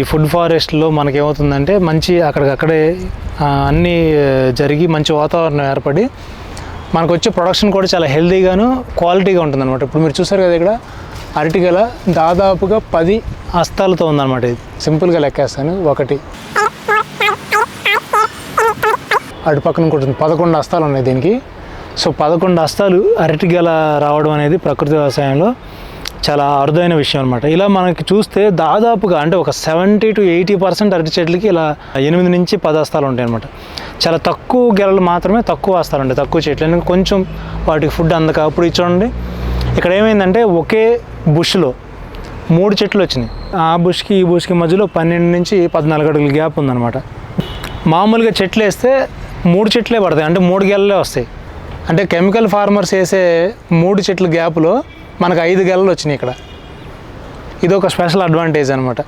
Food ఫారెస్ట్లో మనకేమవుతుందంటే మంచి అక్కడికక్కడే అన్నీ జరిగి మంచి వాతావరణం ఏర్పడి మనకు వచ్చే ప్రొడక్షన్ కూడా చాలా హెల్తీగాను క్వాలిటీగా ఉంటుందన్నమాట. ఇప్పుడు మీరు చూసారు కదా ఇక్కడ అరటిగల దాదాపుగా 10 హస్తాలతో ఉందన్నమాట. ఇది సింపుల్గా లెక్కేస్తాను. ఒకటి అటు పక్కన కూడా 11 హస్తాలు ఉన్నాయి దీనికి. సో 11 హస్తాలు అరటిగల రావడం అనేది ప్రకృతి వ్యవసాయంలో చాలా అరుదైన విషయం అనమాట. ఇలా మనకి చూస్తే దాదాపుగా అంటే ఒక 70 to 80% అరటి చెట్లకి ఇలా 8 నుంచి 10 హస్తాలు ఉంటాయి అనమాట. చాలా తక్కువ గెలలు మాత్రమే తక్కువ హస్తాలు ఉంటాయి, తక్కువ చెట్లు. ఎందుకంటే కొంచెం వాటికి ఫుడ్ అందక. అప్పుడు చూడండి ఇక్కడ ఏమైందంటే ఒకే బుష్లో 3 చెట్లు వచ్చినాయి. ఆ బుష్కి ఈ బుష్కి మధ్యలో 12 నుంచి 14 అడుగుల గ్యాప్ ఉందన్నమాట. మామూలుగా చెట్లు వేస్తే 3 చెట్లే పడతాయి, అంటే 3 గెలలే వస్తాయి. అంటే కెమికల్ ఫార్మర్స్ వేసే 3 చెట్ల గ్యాప్లో మనకు 5 గెలలు వచ్చినాయి ఇక్కడ. ఇది ఒక స్పెషల్ అడ్వాంటేజ్ అనమాట.